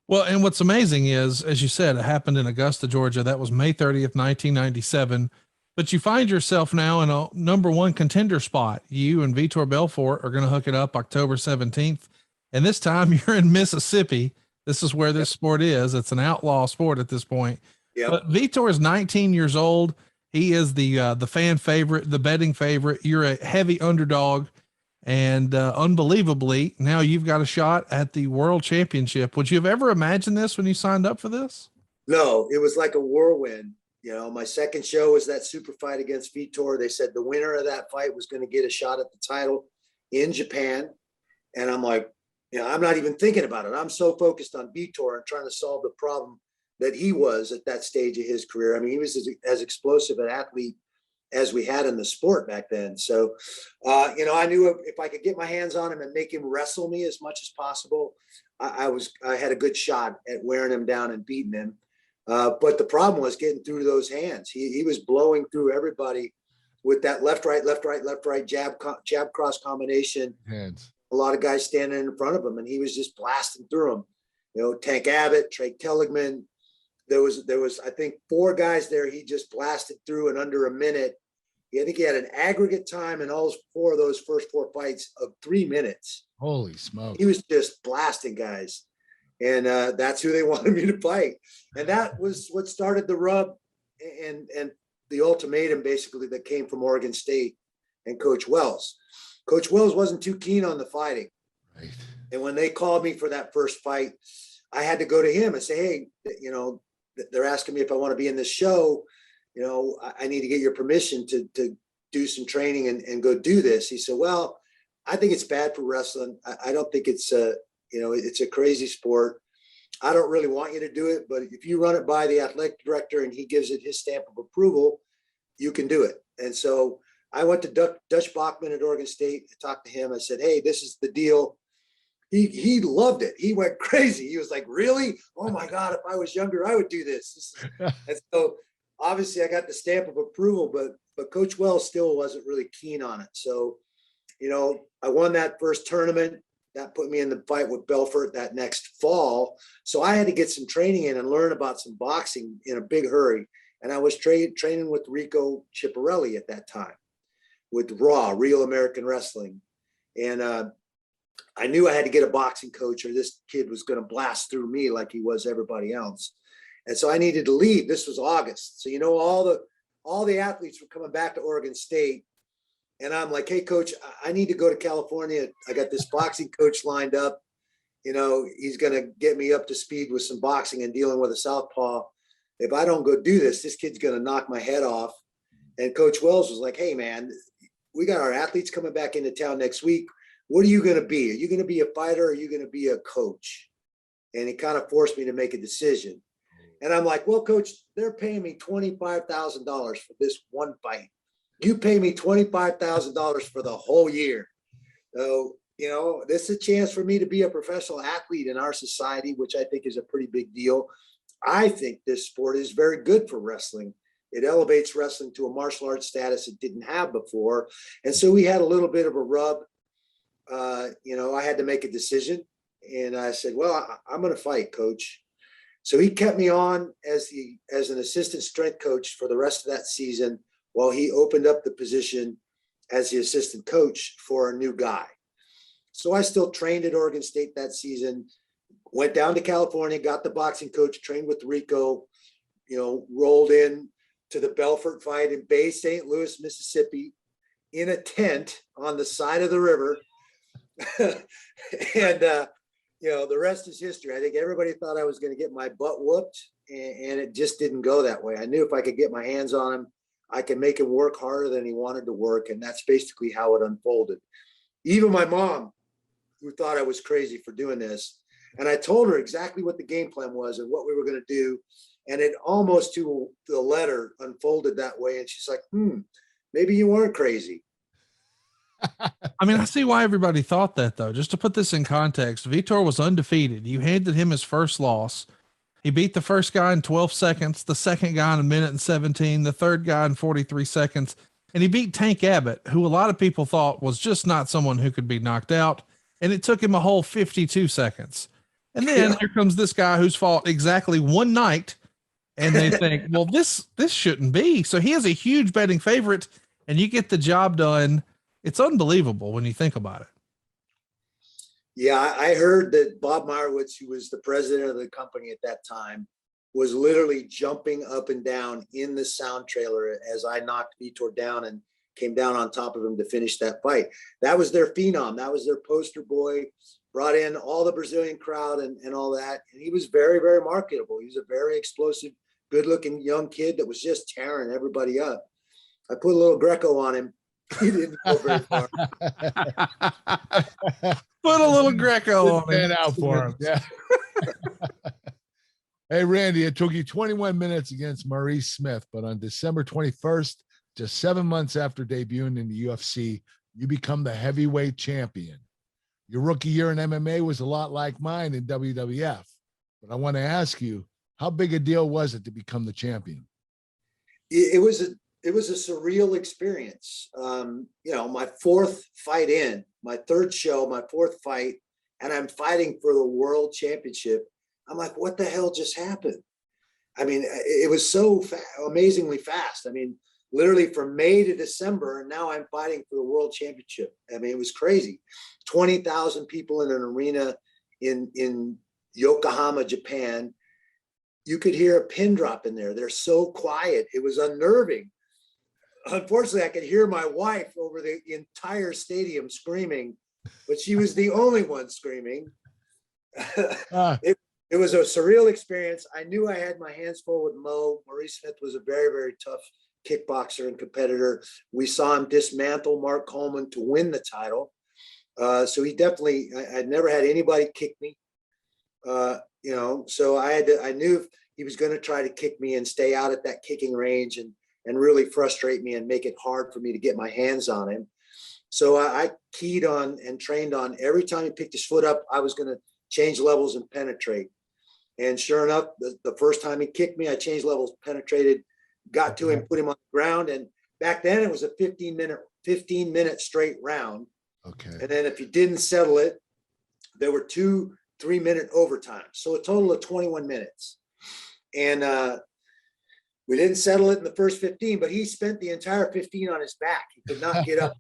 Well, and what's amazing is, as you said, it happened in Augusta, Georgia. That was May 30th, 1997. But you find yourself now in a number one contender spot. You and Vitor Belfort are going to hook it up October 17th. And this time you're in Mississippi. This is where this sport is. It's an outlaw sport at this point. Yep. But Vitor is 19 years old. He is the fan favorite, the betting favorite. You're a heavy underdog. And unbelievably, now you've got a shot at the world championship. Would you have ever imagined this when you signed up for this? No, it was like a whirlwind. You know, my second show was that super fight against Vitor. They said the winner of that fight was going to get a shot at the title in Japan. And I'm like, you know, I'm not even thinking about it. I'm so focused on Vitor and trying to solve the problem that he was at that stage of his career. I mean, he was as explosive an athlete as we had in the sport back then. So, you know, I knew if I could get my hands on him and make him wrestle me as much as possible, I had a good shot at wearing him down and beating him. But the problem was getting through those hands. He was blowing through everybody with that left, right, jab, cross combination. Hands. A lot of guys standing in front of him, and he was just blasting through them. You know, Tank Abbott, Trey Kelligman. There was, I think, 4 guys there. He just blasted through in under a minute. I think he had an aggregate time in all 4 of those first 4 fights of 3 minutes. Holy smoke. He was just blasting guys. And that's who they wanted me to fight. And that was what started the rub and the ultimatum, basically, that came from Oregon State and Coach Wells. Coach Wells wasn't too keen on the fighting. Right. And when they called me for that first fight, I had to go to him and say, hey, you know, they're asking me if I want to be in this show. You know, I need to get your permission to do some training and go do this. He said, well, I think it's bad for wrestling. I don't think it's you know, it's a crazy sport. I don't really want you to do it, but if you run it by the athletic director and he gives it his stamp of approval, you can do it. And so I went to Dutch Bachman at Oregon State, talked to him. I said, hey, this is the deal. He loved it. He went crazy. He was like, really? Oh my God, if I was younger, I would do this. And so obviously I got the stamp of approval, but Coach Wells still wasn't really keen on it. So, you know, I won that first tournament. That put me in the fight with Belfort that next fall. So I had to get some training in and learn about some boxing in a big hurry. And I was training with Rico Chiapparelli at that time with Raw, Real American Wrestling. And I knew I had to get a boxing coach or this kid was going to blast through me like he was everybody else. And so I needed to leave. This was August. So, you know, all the athletes were coming back to Oregon State. And I'm like, hey, coach, I need to go to California. I got this boxing coach lined up. You know, he's going to get me up to speed with some boxing and dealing with a southpaw. If I don't go do this, this kid's going to knock my head off. And Coach Wells was like, hey, man, we got our athletes coming back into town next week. What are you going to be? Are you going to be a fighter or are you going to be a coach? And he kind of forced me to make a decision. And I'm like, well, coach, they're paying me $25,000 for this one fight. You pay me $25,000 for the whole year. So, you know, this is a chance for me to be a professional athlete in our society, which I think is a pretty big deal. I think this sport is very good for wrestling. It elevates wrestling to a martial arts status it didn't have before. And so we had a little bit of a rub. You know, I had to make a decision. And I said, well, I'm going to fight, coach. So he kept me on as an assistant strength coach for the rest of that season, while he opened up the position as the assistant coach for a new guy. So I still trained at Oregon State that season, went down to California, got the boxing coach, trained with Rico, you know, rolled in to the Belfort fight in Bay St. Louis, Mississippi, in a tent on the side of the river. And, you know, the rest is history. I think everybody thought I was going to get my butt whooped, and it just didn't go that way. I knew if I could get my hands on him, I can make him work harder than he wanted to work. And that's basically how it unfolded. Even my mom, who thought I was crazy for doing this, and I told her exactly what the game plan was and what we were going to do. And it almost to the letter unfolded that way. And she's like, maybe you weren't crazy. I mean, I see why everybody thought that, though. Just to put this in context, Vitor was undefeated. You handed him his first loss. He beat the first guy in 12 seconds, the second guy in 1:17, the third guy in 43 seconds. And he beat Tank Abbott, who a lot of people thought was just not someone who could be knocked out. And it took him a whole 52 seconds. And then here comes this guy who's fought exactly one night, and they think, well, this shouldn't be. So he is a huge betting favorite, and you get the job done. It's unbelievable when you think about it. Yeah, I heard that Bob Meyerowitz, who was the president of the company at that time, was literally jumping up and down in the sound trailer as I knocked Vitor down and came down on top of him to finish that fight. That was their phenom. That was their poster boy, brought in all the Brazilian crowd and all that. And he was very, very marketable. He was a very explosive, good looking young kid that was just tearing everybody up. I put a little Greco on him. He didn't go very far. Put a little Greco on him. It out for him. Yeah. Hey, Randy, it took you 21 minutes against Maurice Smith, but on December 21st, just 7 months after debuting in the UFC, you become the heavyweight champion. Your rookie year in MMA was a lot like mine in WWF, but I want to ask you, how big a deal was it to become the champion? It was a surreal experience. My fourth fight in, my third show, my fourth fight, and I'm fighting for the world championship. I'm like, what the hell just happened? I mean, it was so amazingly fast. I mean, literally from May to December, and now I'm fighting for the world championship. I mean, it was crazy. 20,000 people in an arena in Yokohama, Japan. You could hear a pin drop in there. They're so quiet. It was unnerving. Unfortunately, I could hear my wife over the entire stadium screaming, but she was the only one screaming. It was a surreal experience. I knew I had my hands full with Mo. Maurice Smith was a very, very tough kickboxer and competitor. We saw him dismantle Mark Coleman to win the title. So he definitely, I'd never had anybody kick me. So I knew he was going to try to kick me and stay out at that kicking range and really frustrate me and make it hard for me to get my hands on him. So I keyed on and trained on every time he picked his foot up, I was going to change levels and penetrate. And sure enough, the first time he kicked me, I changed levels, penetrated, got to him, put him on the ground. And back then it was a 15-minute straight round. Okay. And then if you didn't settle it, there were 2 3-minute overtimes. So a total of 21 minutes. And we didn't settle it in the first 15, but he spent the entire 15 on his back. He could not get up,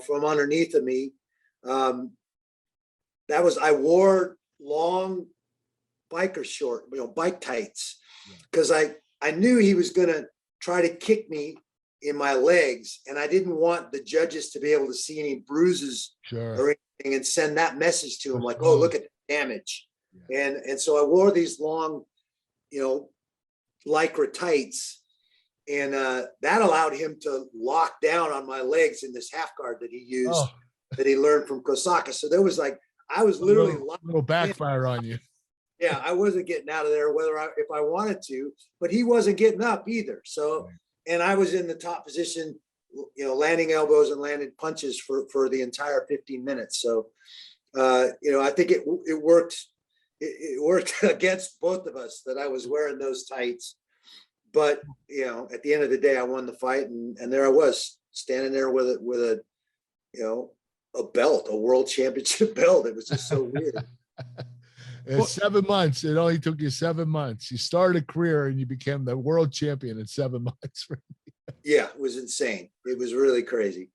from underneath of me. I wore long biker short, bike tights, because I knew he was going to try to kick me in my legs, and I didn't want the judges to be able to see any bruises or anything and send that message to him, like, oh, look at the damage. Yeah. And so I wore these long, Lycra tights, and that allowed him to lock down on my legs in this half guard that he used, that he learned from Kosaka. So there was I was literally a little backfire on you. Yeah, I wasn't getting out of there if I wanted to, but he wasn't getting up either. So, and I was in the top position, landing elbows and landing punches for the entire 15 minutes. So, I think it worked. It worked against both of us that I was wearing those tights. But, at the end of the day, I won the fight, and there I was standing there with a belt, a world championship belt. It was just so weird. In 7 months, it only took you 7 months. You started a career and you became the world champion in 7 months. Yeah, it was insane. It was really crazy.